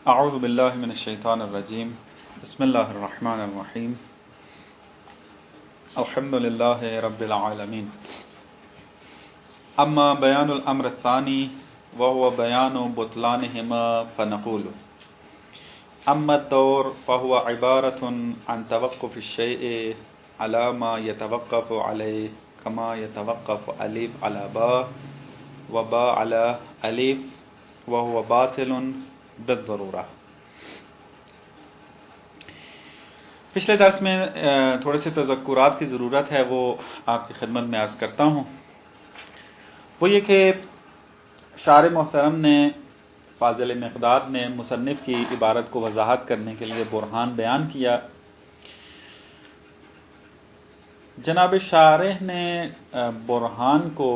اعوذ باللہ من الشیطان الرجیم بسم اللہ الرحمن الرحیم الحمد للہ رب العالمین اما بیان الامر الثانی وهو بیان بطلانہما فنقول اما الدور فهو عبارة عن توقف الشیء على ما يتوقف علیہ كما يتوقف الف على با وبا على الف وهو باطل بالضرورہ۔ پچھلے درس میں تھوڑے سے تذکرات کی ضرورت ہے، وہ آپ کی خدمت میں عرض کرتا ہوں۔ وہ یہ کہ شارح محترم نے فاضل مقداد نے مصنف کی عبارت کو وضاحت کرنے کے لیے برہان بیان کیا۔ جناب شارح نے برہان کو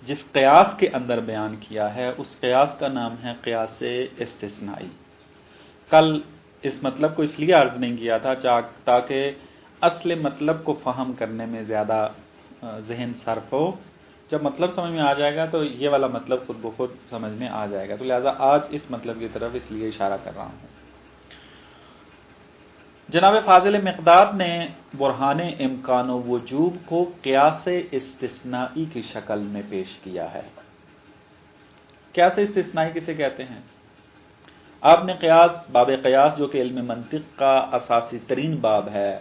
جس قیاس کے اندر بیان کیا ہے اس قیاس کا نام ہے قیاس استثنائی۔ کل اس مطلب کو اس لیے عرض نہیں کیا تھا تاکہ اصل مطلب کو فہم کرنے میں زیادہ ذہن صرف ہو۔ جب مطلب سمجھ میں آ جائے گا تو یہ والا مطلب خود بخود سمجھ میں آ جائے گا، تو لہٰذا آج اس مطلب کی طرف اس لیے اشارہ کر رہا ہوں۔ جناب فاضل مقداد نے برہان امکان و وجوب کو قیاس استثنائی کی شکل میں پیش کیا ہے۔ قیاس استثنائی کسے کہتے ہیں؟ آپ نے قیاس، باب قیاس جو کہ علم منطق کا اساسی ترین باب ہے،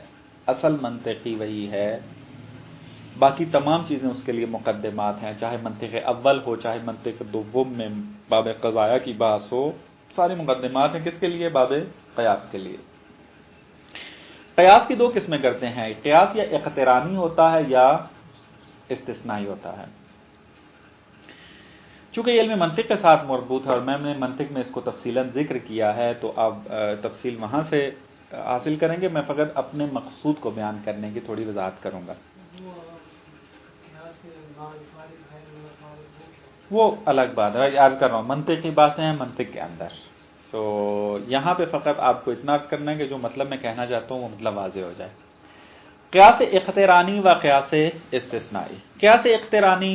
اصل منطقی وہی ہے، باقی تمام چیزیں اس کے لیے مقدمات ہیں، چاہے منطق اول ہو چاہے منطق دوم میں باب قضایہ کی بحث ہو، ساری مقدمات ہیں کس کے لیے؟ باب قیاس کے لیے۔ قیاس کی دو قسمیں کرتے ہیں، قیاس یا اقترانی ہوتا ہے یا استثنائی ہوتا ہے۔ چونکہ یہ علم منطق کے ساتھ مربوط ہے اور میں نے منطق میں اس کو تفصیلاً ذکر کیا ہے تو اب تفصیل وہاں سے حاصل کریں گے، میں فقط اپنے مقصود کو بیان کرنے کی تھوڑی وضاحت کروں گا۔ وہ الگ بات ہے، عرض کر رہا ہوں منطقی باتیں ہیں منطق کے اندر، تو یہاں پہ فقط آپ کو اتنا عرض کرنا ہے کہ جو مطلب میں کہنا چاہتا ہوں وہ مطلب واضح ہو جائے۔ قیاس اقترانی و قیاس استثنائی۔ قیاس اقترانی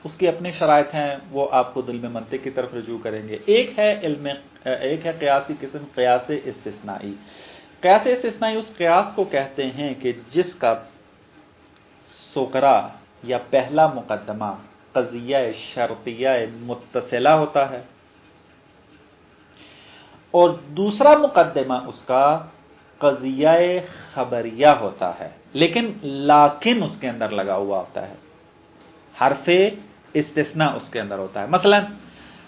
اس کی اپنی شرائط ہیں، وہ آپ خود علم منطق کی طرف رجوع کریں گے۔ ایک ہے قیاس کی قسم قیاس استثنائی۔ قیاس استثنائی اس قیاس کو کہتے ہیں کہ جس کا سغرا یا پہلا مقدمہ قضیہ شرطیہ متصلہ ہوتا ہے اور دوسرا مقدمہ اس کا قضیہ خبریہ ہوتا ہے، لیکن اس کے اندر لگا ہوا ہوتا ہے، حرف استثناء اس کے اندر ہوتا ہے۔ مثلا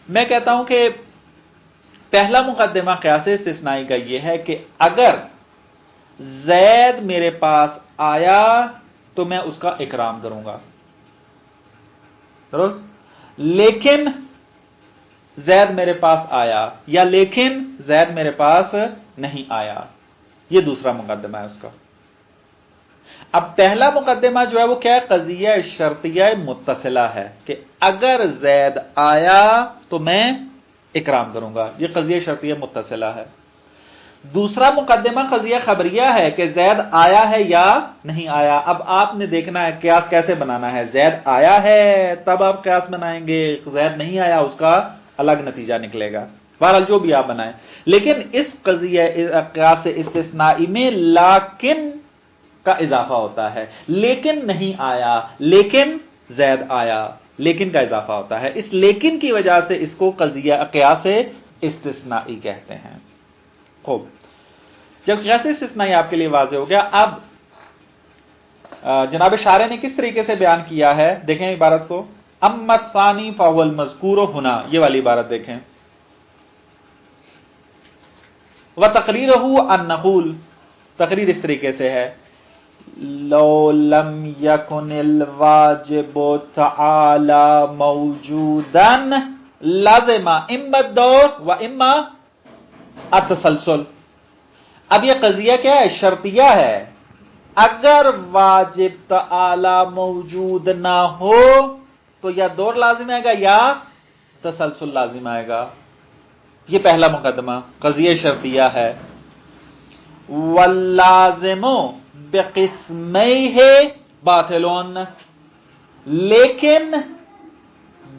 میں کہتا ہوں کہ پہلا مقدمہ قیاس استثنائی کا یہ ہے کہ اگر زید میرے پاس آیا تو میں اس کا اکرام کروں گا، درست؟ لیکن زید میرے پاس آیا یا لیکن زید میرے پاس نہیں آیا، یہ دوسرا مقدمہ ہے اس کا۔ اب پہلا مقدمہ جو ہے وہ کیا ہے؟ قضیہ شرطیہ متصلہ ہے کہ اگر زید آیا تو میں اکرام کروں گا، یہ قضیہ شرطیہ متصلہ ہے۔ دوسرا مقدمہ قضیہ خبریہ ہے کہ زید آیا ہے یا نہیں آیا۔ اب آپ نے دیکھنا ہے قیاس کیسے بنانا ہے، زید آیا ہے تب آپ قیاس بنائیں گے، زید نہیں آیا اس کا الگ نتیجہ نکلے گا، بہرحال جو بھی آپ بنائیں۔ لیکن اس قضیہ قیاس استثنائی میں لیکن کا اضافہ ہوتا ہے، لیکن نہیں آیا لیکن زید آیا، لیکن کا اضافہ ہوتا ہے، اس لیکن کی وجہ سے اس کو قضیہ قیاس استثنائی کہتے ہیں۔ خوب، جب قیاس استثنائی آپ کے لیے واضح ہو گیا، اب جناب شارح نے کس طریقے سے بیان کیا ہے دیکھیں عبارت کو، اما الثانی فهو المذکور ہنا، یہ والی عبارت دیکھیں، وتقریرہ ان نقول، تقریر اس طریقے سے ہے، لو لم یکن الواجب تعالی موجودا لازم اما الدور و اما التسلسل۔ اب یہ قضیہ کیا ہے؟ شرطیہ ہے، اگر واجب تعالی موجود نہ ہو تو یا دور لازم آئے گا یا تسلسل لازم آئے گا۔ یہ پہلا مقدمہ قضیہ شرطیہ ہے۔ واللازم بقسمیہ باطل، لیکن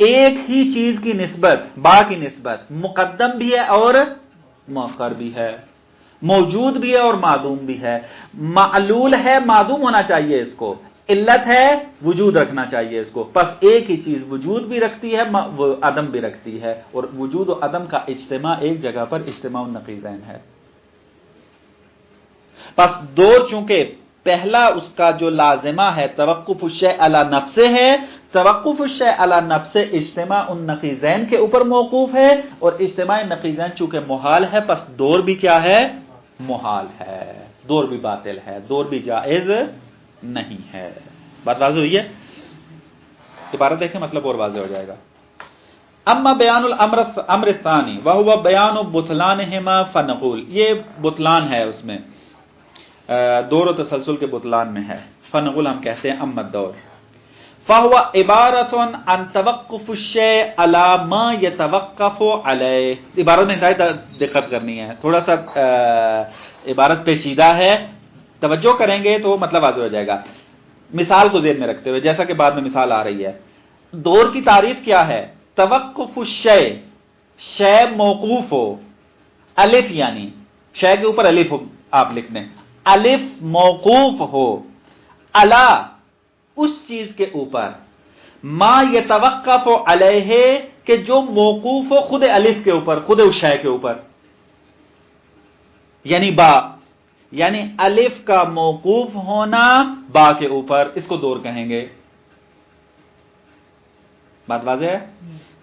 ایک ہی چیز کی نسبت، با کی نسبت مقدم بھی ہے اور مؤخر بھی ہے، موجود بھی ہے اور معدوم بھی ہے، معلول ہے معدوم ہونا چاہیے اس کو، علت ہے وجود رکھنا چاہیے اس کو، پس ایک ہی چیز وجود بھی رکھتی ہے عدم بھی رکھتی ہے، اور وجود و عدم کا اجتماع ایک جگہ پر اجتماع النقیضین ہے۔ پس دور چونکہ پہلا اس کا جو لازمہ ہے توقف الشیء علی نفسہ ہے، توقف الشیء علی نفسہ اجتماع النقیضین کے اوپر موقوف ہے، اور اجتماع نقیضین چونکہ محال ہے پس دور بھی کیا ہے؟ محال ہے، دور بھی باطل ہے، دور بھی جائز نہیں ہے۔ بات واضح ہوئی ہے؟ عبارت دیکھیں مطلب اور واضح ہو جائے گا۔ اما بیان الامر الثانی وہو بیان بطلانہما فنقول، یہ بطلان ہے اس میں، دور و تسلسل کے بطلان میں ہے، فنقول ہم کہتے ہیں اما الدور فہو عبارت عن توقف الشیء علی ما یتوقف علیہ۔ عبارت میں انتہائی دقت کرنی ہے، تھوڑا سا عبارت پیچیدہ ہے، توجہ کریں گے تو مطلب واضح ہو جائے گا۔ مثال کو ذہن میں رکھتے ہوئے، جیسا کہ بعد میں مثال آ رہی ہے، دور کی تعریف کیا ہے؟ توقف الشیء، شے موقوف ہو، الف یعنی شے کے اوپر الف آپ لکھ دیں، الف موقوف ہو علی اس چیز کے اوپر، ما یتوقف علیہ کہ جو موقوف ہو خود الف کے اوپر، خود اس شے کے اوپر، یعنی با، یعنی الف کا موقوف ہونا با کے اوپر، اس کو دور کہیں گے۔ بات واضح ہے؟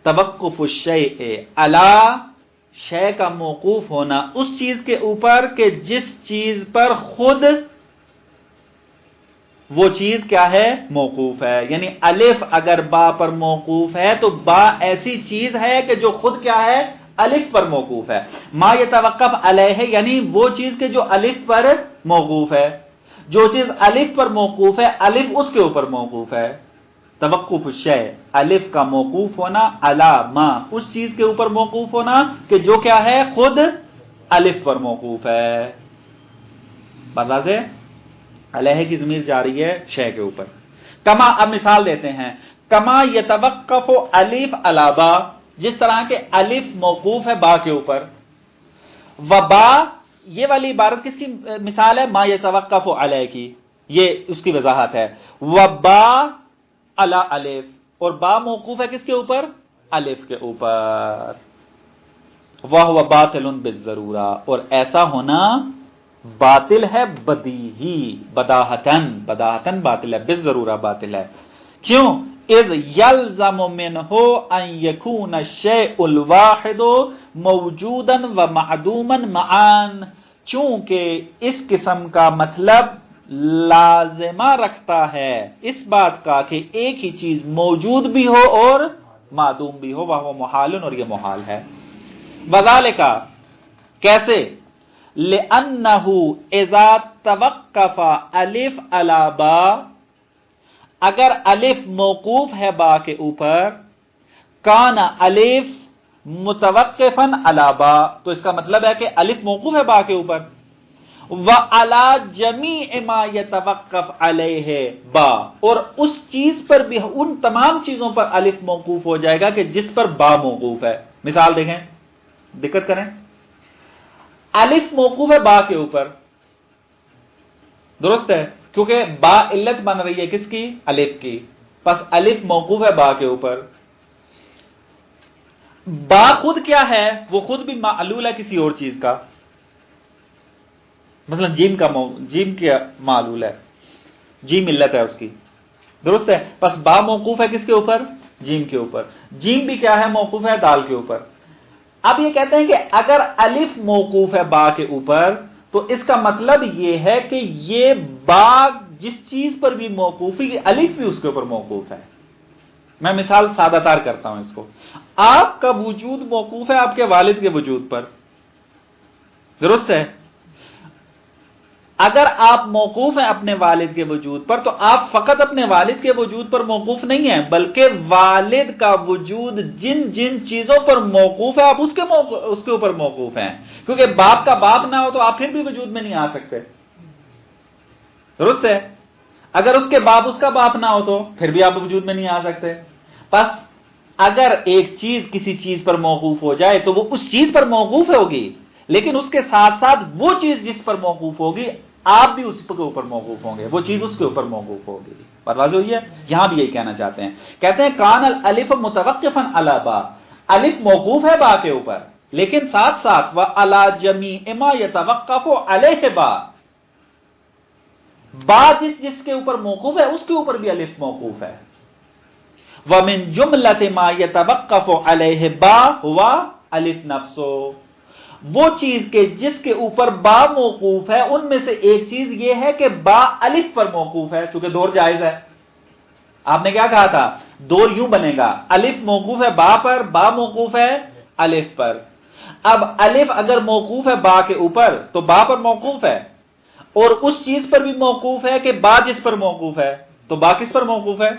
توقف الشیء علی، شے کا موقوف ہونا اس چیز کے اوپر کہ جس چیز پر خود وہ چیز کیا ہے؟ موقوف ہے، یعنی الف اگر با پر موقوف ہے تو با ایسی چیز ہے کہ جو خود کیا ہے؟ الف پر موقوف ہے۔ ما یتوقف علیہ یعنی وہ چیز کہ جو الف پر موقوف ہے، جو چیز الف پر موقوف ہے الف اس کے اوپر موقوف ہے۔ توقف الشیء، الف کا موقوف ہونا، علی ما اس چیز کے اوپر موقوف ہونا کہ جو کیا ہے؟ خود الف پر موقوف ہے۔ بات واضح؟ علیہ کی ضمیر جا رہی ہے شے کے اوپر۔ کما، اب مثال دیتے ہیں، کما یتوقف الف علی با، جس طرح کے الف موقوف ہے با کے اوپر، و با، یہ والی عبارت کس کی مثال ہے؟ ما یتوقف علیہ کی، یہ اس کی وضاحت ہے۔ و با علی الف، اور با موقوف ہے کس کے اوپر؟ الف کے اوپر۔ وہو باطل بالضرورہ، اور ایسا ہونا باطل ہے بدیہی، بداہتن، بداہتن باطل ہے، بالضرورہ باطل ہے۔ کیوں؟ اذ یلزم منہ ان یکون الشیء الواحد موجودا و معدوما معا، چونکہ اس قسم کا مطلب لازمہ رکھتا ہے اس بات کا کہ ایک ہی چیز موجود بھی ہو اور معدوم بھی ہو، وہ محال، اور یہ محال ہے۔ وذالک، کیسے؟ لأنہ اذا توقف الف علی با، اگر الف موقوف ہے با کے اوپر، کان الف متوقفا علی با، تو اس کا مطلب ہے کہ الف موقوف ہے با کے اوپر، وعلی جمیع ما یتوقف علیہ با، اور اس چیز پر بھی، ان تمام چیزوں پر الف موقوف ہو جائے گا کہ جس پر با موقوف ہے۔ مثال دیکھیں، دقت کریں، الف موقوف ہے با کے اوپر، درست ہے، کیونکہ با علت بن رہی ہے کس کی؟ الف کی، پس الف موقوف ہے با کے اوپر۔ با خود کیا ہے؟ وہ خود بھی معلول ہے کسی اور چیز کا، مثلا جیم کا معلول ہے، جیم علت ہے اس کی، درست ہے، پس با موقوف ہے کس کے اوپر؟ جیم کے اوپر۔ جیم بھی کیا ہے؟ موقوف ہے دال کے اوپر۔ اب یہ کہتے ہیں کہ اگر الف موقوف ہے با کے اوپر تو اس کا مطلب یہ ہے کہ یہ با جس چیز پر بھی موقوف ہے، الف بھی اس کے اوپر موقوف ہے۔ میں مثال سادہ تار کرتا ہوں اس کو، آپ کا وجود موقوف ہے آپ کے والد کے وجود پر، درست ہے؟ اگر آپ موقوف ہیں اپنے والد کے وجود پر تو آپ فقط اپنے والد کے وجود پر موقوف نہیں ہیں، بلکہ والد کا وجود جن جن چیزوں پر موقوف ہے آپ اس کے اوپر موقوف ہیں، کیونکہ باپ کا باپ نہ ہو تو آپ پھر بھی وجود میں نہیں آ سکتے، درست ہے؟ اگر اس کے باپ اس کا باپ نہ ہو تو پھر بھی آپ وجود میں نہیں آ سکتے۔ بس اگر ایک چیز کسی چیز پر موقوف ہو جائے تو وہ اس چیز پر موقوف ہوگی، لیکن اس کے ساتھ ساتھ وہ چیز جس پر موقوف ہوگی آپ بھی اس کے اوپر موقوف ہوں گے، وہ چیز اس کے اوپر موقوف ہوگی۔ بات واضح ہوئی ہے؟ یہاں بھی یہی کہنا چاہتے ہیں، کہتے ہیں کان الالف متوقفا علی با، الف موقوف ہے با کے اوپر، لیکن ساتھ ساتھ وعلی جمیع ما یتوقف علیہ با، با جس کے اوپر موقوف ہے اس کے اوپر بھی الف موقوف ہے۔ ومن جملۃ ما یتوقف علیہ با ہوا الف نفسو، وہ چیز کے جس کے اوپر با موقوف ہے ان میں سے ایک چیز یہ ہے کہ با الف پر موقوف ہے، چونکہ دور جائز ہے۔ آپ نے کیا کہا تھا؟ دور یوں بنے گا، الف موقوف ہے با پر، با موقوف ہے الف پر۔ اب الف اگر موقوف ہے با کے اوپر تو با پر موقوف ہے، اور اس چیز پر بھی موقوف ہے کہ با جس پر موقوف ہے، تو با کس پر موقوف ہے؟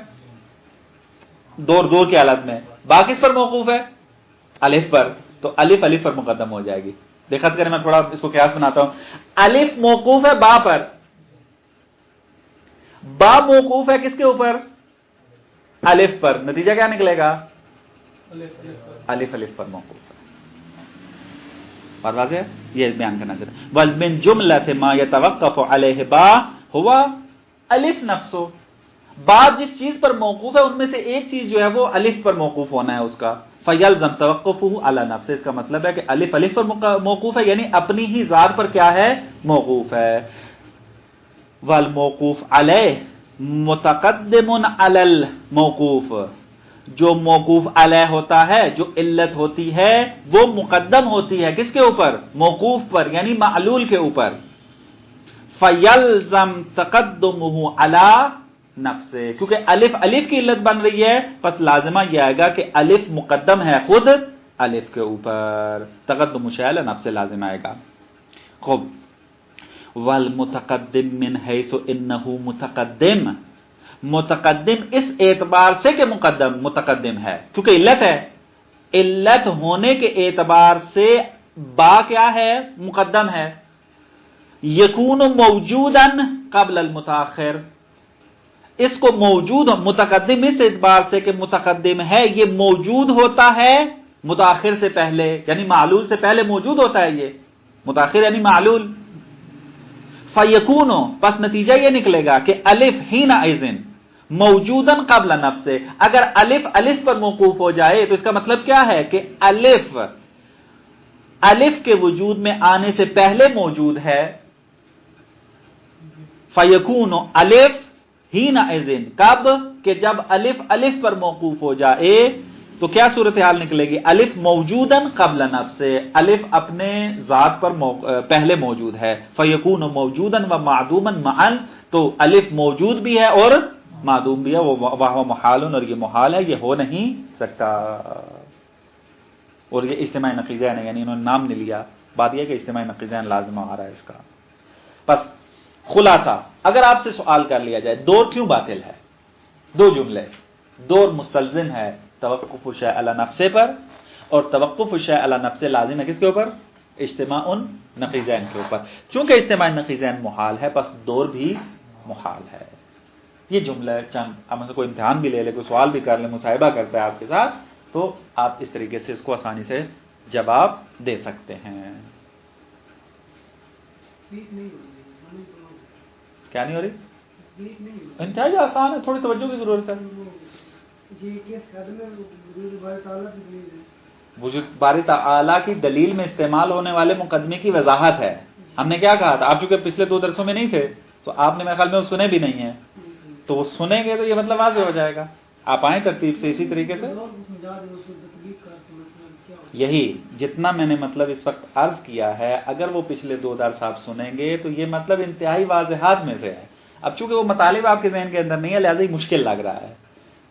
دور کی حالت میں با کس پر موقوف ہے؟ الف پر، تو الف پر مقدم ہو جائے گی۔ دقت کریں، میں تھوڑا اس کو قیاس بناتا ہوں۔ الف موقوف ہے با پر، با موقوف ہے کس کے اوپر؟ الف پر، نتیجہ کیا نکلے گا؟ الف پر موقوف ہے۔ بات واضح ہے؟ یہ بیان کرنا چاہتے ہیں۔ وَمِن جُمْلَةِ مَا يَتَوَقَّفُ عَلَيْهِ بَا هُوَ الف نفسو، با جس چیز پر موقوف ہے ان میں سے ایک چیز جو ہے وہ الف پر موقوف ہونا ہے اس کا، فَيَلْزَمْ تَوَقُّفُهُ عَلَى نَفْسِهِ، اس کا مطلب ہے کہ الف پر موقوف ہے، یعنی اپنی ہی ذات پر کیا ہے؟ موقوف ہے۔ وَالْمَوْقُوفُ عَلَيْهِ مُتَقَدِّمٌ عَلَى الْمَوْقُوفِ، جو موقوف علیہ ہوتا ہے، جو علت ہوتی ہے وہ مقدم ہوتی ہے کس کے اوپر؟ موقوف پر، یعنی معلول کے اوپر۔ فَيَلْزَمْ تَقَدُّمُهُ عَلَى نَفْسِهِ، کیونکہ الف کی علت بن رہی ہے، پس لازمہ یہ آئے گا کہ الف مقدم ہے خود الف کے اوپر، تقدم شیء علی نفس لازم آئے گا۔ خوب، وَالْمُتَقَدِّمْ مِنْ حَيْثُ إِنَّهُ مُتَقَدِّمٌ، متقدم اس اعتبار سے کہ متقدم ہے، کیونکہ علت ہے، علت ہونے کے اعتبار سے با کیا ہے؟ مقدم ہے۔ یکون موجودا قبل المتاخر، اس کو موجود متقدم اس اعتبار سے کہ متقدم ہے، یہ موجود ہوتا ہے متاخر سے پہلے، یعنی معلول سے پہلے موجود ہوتا ہے، یہ متاخر یعنی معلول۔ فیکون، پس نتیجہ یہ نکلے گا کہ الف حینئذ موجودن قبل نفس، اگر الف پر موقوف ہو جائے تو اس کا مطلب کیا ہے کہ الف کے وجود میں آنے سے پہلے موجود ہے۔ فیکون الف حینئذ، کب؟ کہ جب الف پر موقوف ہو جائے تو کیا صورتحال نکلے گی؟ الف موجودن قبل نفس، الف اپنے ذات پر پہلے موجود ہے۔ فیکون موجودن و معدوما معا، تو الف موجود بھی ہے اور معدوم بھی ہے، وہ محال، اور یہ محال ہے، یہ ہو نہیں سکتا۔ اور یہ اجتماع نقیضین ہے، یعنی انہوں نے نام نہیں لیا، بات یہ کہ اجتماع نقیضین لازم آ رہا ہے اس کا۔ بس خلاصہ، اگر آپ سے سوال کر لیا جائے دور کیوں باطل ہے، دو جملے، دور مستلزم ہے توقف الشیء علی نفسہ پر، اور توقف الشیء علی نفسہ لازم ہے کس کے اوپر؟ اجتماع نقیضین کے اوپر۔ چونکہ اجتماع نقیضین محال ہے، پس دور بھی محال ہے۔ یہ جملہ چند، آپ میں سے کوئی امتحان بھی لے لے، کوئی سوال بھی کر لے، مصاحبہ کرتا ہے آپ کے ساتھ، تو آپ اس طریقے سے اس کو آسانی سے جواب دے سکتے ہیں۔ کیا نہیں ہو رہی؟ انتہائی آسان ہے، تھوڑی توجہ کی ضرورت ہے۔ وجود باری تعالیٰ کی دلیل میں استعمال ہونے والے مقدمے کی وضاحت ہے۔ ہم نے کیا کہا تھا؟ آپ چونکہ پچھلے 2 درسوں میں نہیں تھے تو آپ نے میرے خیال میں وہ سنے بھی نہیں ہیں، تو وہ سنیں گے تو یہ مطلب واضح ہو جائے گا۔ آپ آئیں ترتیب سے اسی طریقے سے، یہی جتنا میں نے مطلب اس وقت عرض کیا ہے، اگر وہ پچھلے 2 درس آپ سنیں گے تو یہ مطلب انتہائی واضحات میں سے ہے۔ اب چونکہ وہ مطالب آپ کے ذہن کے اندر نہیں ہے، لہذا یہ مشکل لگ رہا ہے۔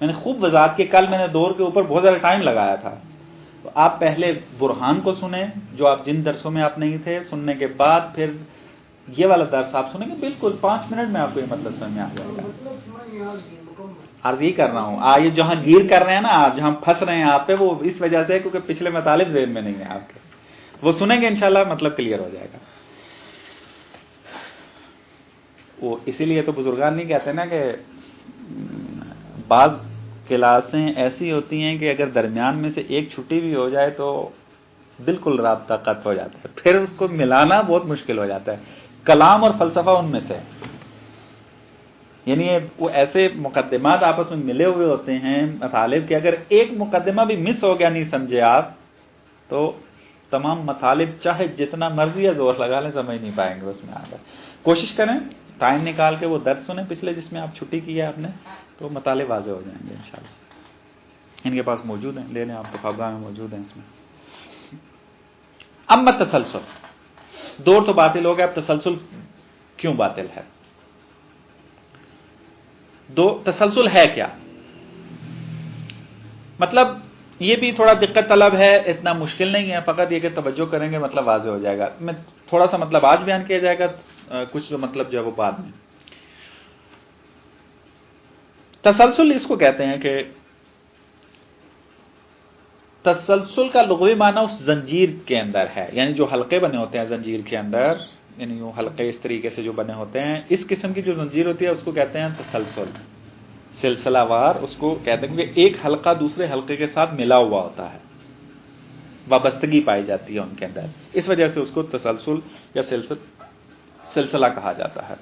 میں نے خوب وضاحت کی، کل میں نے دور کے اوپر بہت زیادہ ٹائم لگایا تھا، تو آپ پہلے برہان کو سنیں جو آپ جن درسوں میں آپ نہیں تھے، سننے کے بعد پھر یہ والا درس آپ سنیں گے، بالکل 5 منٹ میں آپ کو یہ مطلب سمجھ میں آ جائے گا۔ عرض یہی کر رہا ہوں، یہ جہاں گیر کر رہے ہیں نا آپ، جہاں پھنس رہے ہیں آپ پہ، وہ اس وجہ سے کیونکہ پچھلے مطالب ذہن میں نہیں ہے آپ کے، وہ سنیں گے انشاءاللہ مطلب کلیئر ہو جائے گا۔ وہ اسی لیے تو بزرگان نہیں کہتے نا کہ بعض کلاسیں ایسی ہوتی ہیں کہ اگر درمیان میں سے ایک چھٹی بھی ہو جائے تو بالکل رابطہ قطع ہو جاتا ہے، پھر اس کو ملانا بہت مشکل ہو جاتا ہے. کلام اور فلسفہ ان میں سے، یعنی وہ ایسے مقدمات آپس میں ملے ہوئے ہوتے ہیں مطالب کہ اگر ایک مقدمہ بھی مس ہو گیا، نہیں سمجھے آپ، تو تمام مطالب چاہے جتنا مرضی ہے زور لگا لیں سمجھ نہیں پائیں گے اس میں آ کر. کوشش کریں ٹائم نکال کے وہ درس سنیں پچھلے جس میں آپ چھٹی کی ہے آپ نے، تو مطالب واضح ہو جائیں گے انشاءاللہ. ان کے پاس موجود ہیں، لے لیں آپ، تو خوابگاہ میں موجود ہیں اس میں. اما تسلسل، دور تو باطل ہو گیا، اب تسلسل کیوں باطل ہے؟ تسلسل ہے کیا؟ مطلب یہ بھی تھوڑا دقت طلب ہے، اتنا مشکل نہیں ہے، فقط یہ کہ توجہ کریں گے مطلب واضح ہو جائے گا. میں تھوڑا سا مطلب آج بیان کیا جائے گا، کچھ جو مطلب جو ہے وہ بعد میں. تسلسل اس کو کہتے ہیں کہ تسلسل کا لغوی معنی اس زنجیر کے اندر ہے، یعنی جو حلقے بنے ہوتے ہیں زنجیر کے اندر، یعنی وہ حلقے اس طریقے سے جو بنے ہوتے ہیں، اس قسم کی جو زنجیر ہوتی ہے اس کو کہتے ہیں تسلسل. سلسلہ وار اس کو کہتے ہیں کہ ایک حلقہ دوسرے حلقے کے ساتھ ملا ہوا ہوتا ہے، وابستگی پائی جاتی ہے ان کے اندر، اس وجہ سے اس کو تسلسل یا سلسلہ کہا جاتا ہے.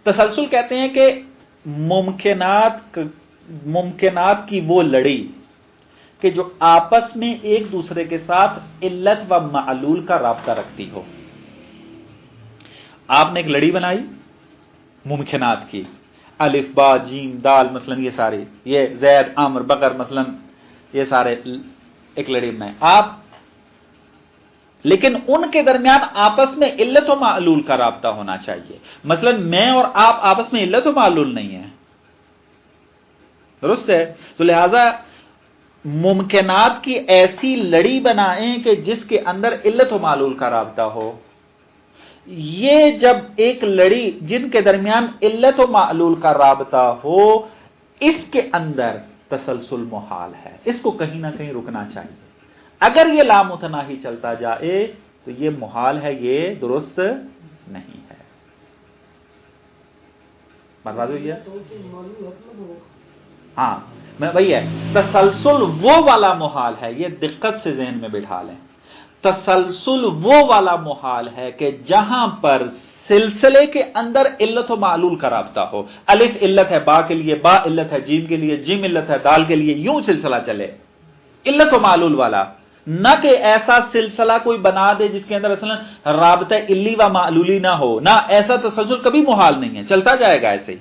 تسلسل کہتے ہیں کہ ممکنات کی وہ لڑی کہ جو آپس میں ایک دوسرے کے ساتھ علت و معلول کا رابطہ رکھتی ہو. آپ نے ایک لڑی بنائی ممکنات کی، الف با جیم دال مثلا، یہ سارے، یہ زید عمر بکر مثلا، یہ سارے ایک لڑی بنائے آپ، لیکن ان کے درمیان آپس میں علت و معلول کا رابطہ ہونا چاہیے. مثلا میں اور آپ آپس میں علت و معلول نہیں ہے، درست ہے؟ تو لہذا ممکنات کی ایسی لڑی بنائیں کہ جس کے اندر علت و معلول کا رابطہ ہو. یہ جب ایک لڑی جن کے درمیان علت و معلول کا رابطہ ہو، اس کے اندر تسلسل محال ہے، اس کو کہیں نہ کہیں رکنا چاہیے. اگر یہ لامتناہی چلتا جائے تو یہ محال ہے، یہ درست نہیں ہے. بات واضح ہوئی ہے؟ ہاں میں وہی ہے، تسلسل وہ والا محال ہے، یہ دقت سے ذہن میں بٹھا لیں. تسلسل وہ والا محال ہے کہ جہاں پر سلسلے کے اندر علت و معلول کا رابطہ ہو. الف علت ہے با کے لیے، با علت ہے جیم کے لیے، جیم علت ہے دال کے لیے، یوں سلسلہ چلے علت و معلول والا، نہ کہ ایسا سلسلہ کوئی بنا دے جس کے اندر اصلا رابطہ علی و معلولی نہ ہو. نہ ایسا تسلسل کبھی محال نہیں ہے، چلتا جائے گا ایسے ہی،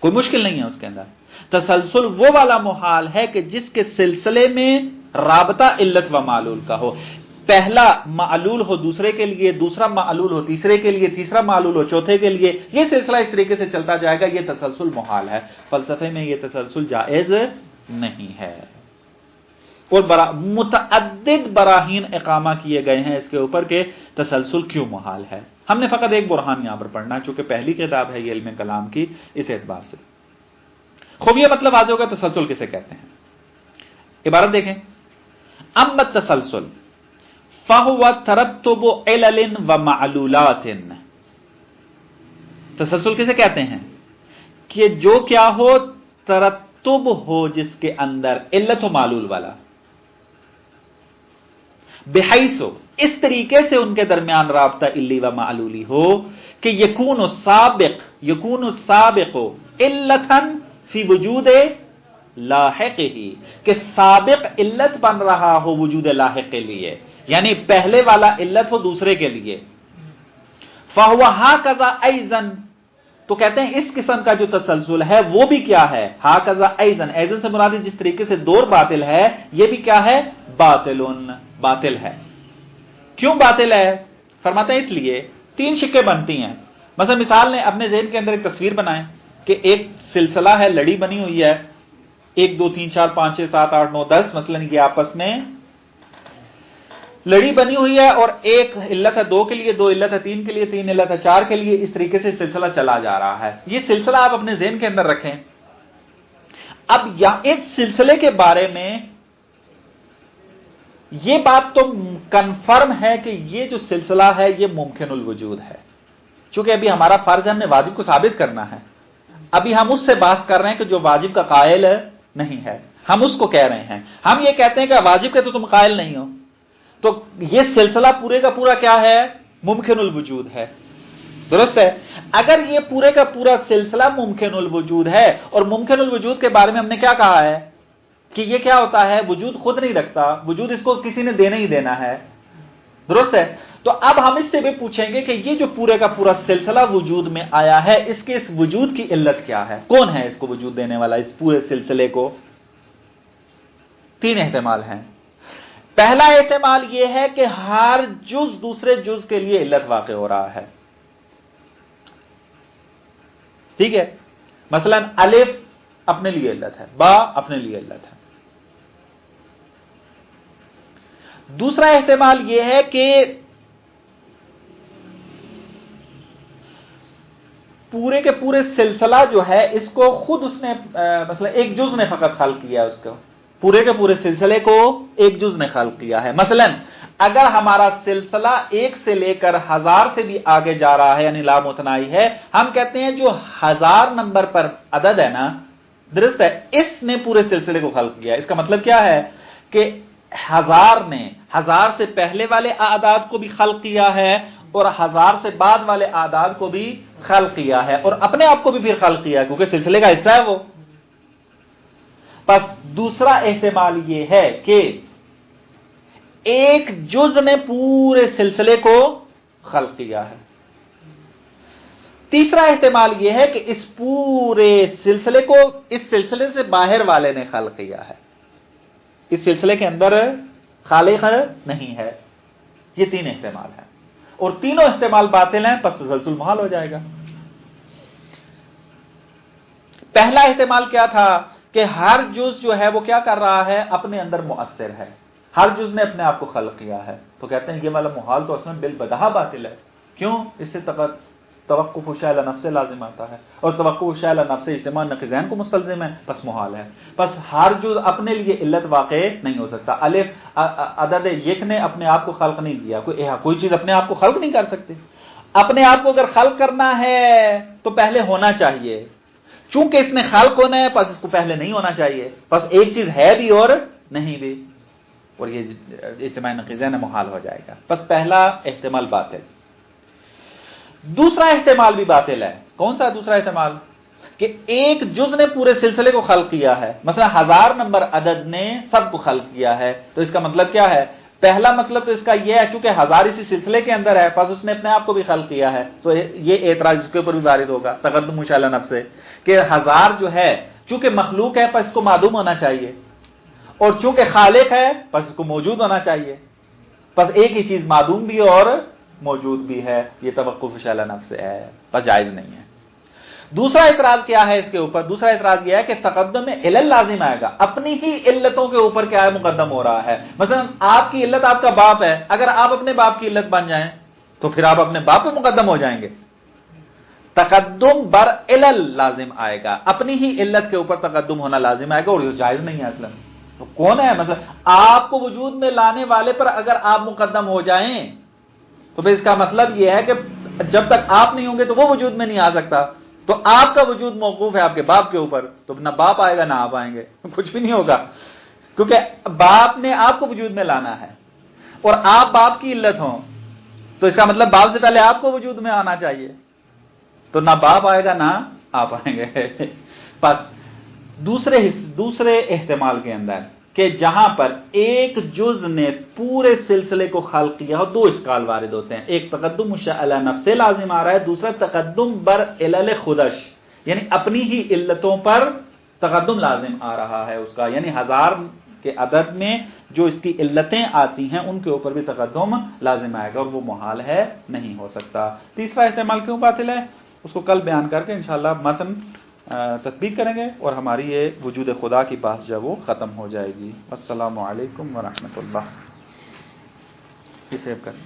کوئی مشکل نہیں ہے اس کے اندر. تسلسل وہ والا محال ہے کہ جس کے سلسلے میں رابطہ علت و معلول کا ہو. پہلا معلول ہو دوسرے کے لیے، دوسرا معلول ہو تیسرے کے لیے، تیسرا معلول ہو چوتھے کے لیے، یہ سلسلہ اس طریقے سے چلتا جائے گا، یہ تسلسل محال ہے. فلسفے میں یہ تسلسل جائز نہیں ہے، اور متعدد براہین اقامہ کیے گئے ہیں اس کے اوپر کہ تسلسل کیوں محال ہے. ہم نے فقط ایک برہان یہاں پر پڑھنا ہے چونکہ پہلی کتاب ہے یہ علم کلام کی، اس اعتبار سے. خوب یہ مطلب آج ہوگا تسلسل کسے کہتے ہیں. عبارت دیکھیں، اما التسلسل فهو ترتب علل و معلولات. تسلسل کسے کہتے ہیں کہ جو کیا ہو، ترتب ہو جس کے اندر علت و معلول والا، بحیث اس طریقے سے ان کے درمیان رابطہ علی و معلولی ہو کہ یکون السابق علتا فی وجود لاحق ہی، کہ سابق علت بن رہا ہو وجود لاحق کے لیے، یعنی پہلے والا علت ہو دوسرے کے لیے. فہو ہاکذا ایضا، تو کہتے ہیں اس قسم کا جو تسلسل ہے وہ بھی کیا ہے، ہاکذا ایضا، ایضا سے مراد جس طریقے سے دور باطل ہے، یہ بھی کیا ہے، باطل ہے. کیوں باطل ہے؟ فرماتے ہیں اس لیے 3 شکیں بنتی ہیں. مثلا مثال نے اپنے ذہن کے اندر ایک تصویر بنائیں کہ ایک سلسلہ ہے، لڑی بنی ہوئی ہے، 1 2 3 4 5 6 7 8 9 10، مثلا یہ آپس میں لڑی بنی ہوئی ہے، اور ایک علت ہے 2 کے لیے، 2 علت ہے 3 کے لیے، 3 علت ہے 4 کے لیے، اس طریقے سے سلسلہ چلا جا رہا ہے. یہ سلسلہ آپ اپنے ذہن کے اندر رکھیں. اب اس سلسلے کے بارے میں یہ بات تو کنفرم ہے کہ یہ جو سلسلہ ہے یہ ممکن الوجود ہے، چونکہ ابھی ہمارا فرض ہے ہم نے واجب کو ثابت کرنا ہے. ابھی ہم اس سے بحث کر رہے ہیں کہ جو واجب کا قائل نہیں ہے، ہم اس کو کہہ رہے ہیں. ہم یہ کہتے ہیں کہ واجب کے تو تم قائل نہیں ہو، تو یہ سلسلہ پورے کا پورا کیا ہے؟ ممکن الوجود ہے. درست ہے؟ اگر یہ پورے کا پورا سلسلہ ممکن الوجود ہے، اور ممکن الوجود کے بارے میں ہم نے کیا کہا ہے کہ یہ کیا ہوتا ہے؟ وجود خود نہیں رکھتا، وجود اس کو کسی نے دینا ہی دینا ہے. درست ہے؟ تو اب ہم اس سے بھی پوچھیں گے کہ یہ جو پورے کا پورا سلسلہ وجود میں آیا ہے، اس کے اس وجود کی علت کیا ہے؟ کون ہے اس کو وجود دینے والا، اس پورے سلسلے کو؟ 3 احتمال ہیں. پہلا احتمال یہ ہے کہ ہر جز دوسرے جز کے لیے علت واقع ہو رہا ہے. ٹھیک ہے؟ مثلا الف اپنے لیے علت ہے، با اپنے لیے علت ہے. دوسرا احتمال یہ ہے کہ پورے کے پورے سلسلہ جو ہے اس کو خود اس نے مثلا ایک جز نے فقط خلق کیا، اس کو پورے کے پورے سلسلے کو ایک جز نے خلق کیا ہے. مثلا اگر ہمارا سلسلہ 1 سے لے کر 1000 سے بھی آگے جا رہا ہے، یعنی لامتناہی ہے، ہم کہتے ہیں جو 1000 نمبر پر عدد ہے نا، درست ہے، اس نے پورے سلسلے کو خلق کیا. اس کا مطلب کیا ہے کہ 1000 نے 1000 سے پہلے والے اعداد کو بھی خلق کیا ہے، اور 1000 سے بعد والے اعداد کو بھی خلق کیا ہے، اور اپنے آپ کو بھی پھر خلق کیا ہے، کیونکہ سلسلے کا حصہ ہے وہ. پس دوسرا احتمال یہ ہے کہ ایک جز نے پورے سلسلے کو خلق کیا ہے. تیسرا احتمال یہ ہے کہ اس پورے سلسلے کو اس سلسلے سے باہر والے نے خلق کیا ہے، اس سلسلے کے اندر خالق نہیں ہے. یہ 3 احتمال ہیں، اور تینوں احتمال باطل ہیں، پس تسلسل محال ہو جائے گا. پہلا احتمال کیا تھا کہ ہر جز جو ہے وہ کیا کر رہا ہے؟ اپنے اندر مؤثر ہے، ہر جز نے اپنے آپ کو خلق کیا ہے. تو کہتے ہیں یہ والا محال تو اصلا بالبداہہ باطل ہے. کیوں؟ اس سے توقف شأن نفس لازم آتا ہے، اور توقف شأن نفس اجتماع نقیضین کو مستلزم ہے، پس محال ہے. پس ہر جز اپنے لیے علت واقع نہیں ہو سکتا. الف عدد یک نے اپنے آپ کو خلق نہیں کیا، کوئی چیز اپنے آپ کو خلق نہیں کر سکتی. اپنے آپ کو اگر خلق کرنا ہے تو پہلے ہونا چاہیے، چونکہ اس نے خلق ہونا ہے پس اس کو پہلے نہیں ہونا چاہیے. پس ایک چیز ہے بھی اور نہیں بھی، اور یہ اجتماع نقیضین محال ہو جائے گا. پس پہلا احتمال باطل. دوسرا احتمال بھی باطل ہے. کون سا دوسرا احتمال؟ کہ ایک جز نے پورے سلسلے کو خلق کیا ہے. مثلا 1000 نمبر عدد نے سب کو خلق کیا ہے. تو اس کا مطلب کیا ہے؟ پہلا مطلب تو اس کا یہ ہے چونکہ 1000 اسی سلسلے کے اندر ہے، پس اس نے اپنے آپ کو بھی خلق کیا ہے. تو یہ اعتراض اس کے اوپر بھی وارد ہوگا تقدم شأن نفس سے، کہ 1000 جو ہے چونکہ مخلوق ہے پس اس کو معدوم ہونا چاہیے، اور چونکہ خالق ہے پس اس کو موجود ہونا چاہیے. پس ایک ہی چیز معدوم بھی اور موجود بھی ہے، یہ توقف شأن نفس سے ہے، پس جائز نہیں ہے. دوسرا اعتراض کیا ہے اس کے اوپر؟ دوسرا اعتراض یہ ہے کہ تقدم میں علل لازم آئے گا. اپنی ہی علتوں کے اوپر کیا ہے؟ مقدم ہو رہا ہے. مثلا آپ کی علت آپ کا باپ ہے، اگر آپ اپنے باپ کی علت بن جائیں تو پھر آپ اپنے باپ پہ مقدم ہو جائیں گے. تقدم بر علل لازم آئے گا، اپنی ہی علت کے اوپر تقدم ہونا لازم آئے گا، اور یہ جائز نہیں ہے اصلا. تو کون ہے؟ مثلا آپ کو وجود میں لانے والے پر اگر آپ مقدم ہو جائیں تو پھر اس کا مطلب یہ ہے کہ جب تک آپ نہیں ہوں گے تو وہ وجود میں نہیں آ سکتا. تو آپ کا وجود موقوف ہے آپ کے باپ کے اوپر، تو نہ باپ آئے گا نہ آپ آئیں گے، کچھ بھی نہیں ہوگا، کیونکہ باپ نے آپ کو وجود میں لانا ہے، اور آپ باپ کی علت ہوں تو اس کا مطلب باپ سے پہلے آپ کو وجود میں آنا چاہیے. تو نہ باپ آئے گا نہ آپ آئیں گے. بس دوسرے احتمال کے اندر کہ جہاں پر ایک جز نے پورے سلسلے کو خلق کیا ہو، 2 اشکال وارد ہوتے ہیں. ایک تقدم شأن نفس سے لازم آ رہا ہے، دوسرا تقدم بر علل خودش، یعنی اپنی ہی علتوں پر تقدم لازم آ رہا ہے اس کا. یعنی 1000 کے عدد میں جو اس کی علتیں آتی ہیں ان کے اوپر بھی تقدم لازم آئے گا، اور وہ محال ہے، نہیں ہو سکتا. تیسرا احتمال کیوں باطل ہے اس کو کل بیان کر کے انشاءاللہ متن تطبیق کریں گے، اور ہماری یہ وجود خدا کی بحث جو وہ ختم ہو جائے گی. السلام علیکم ورحمۃ اللہ. یہ سیو کریں.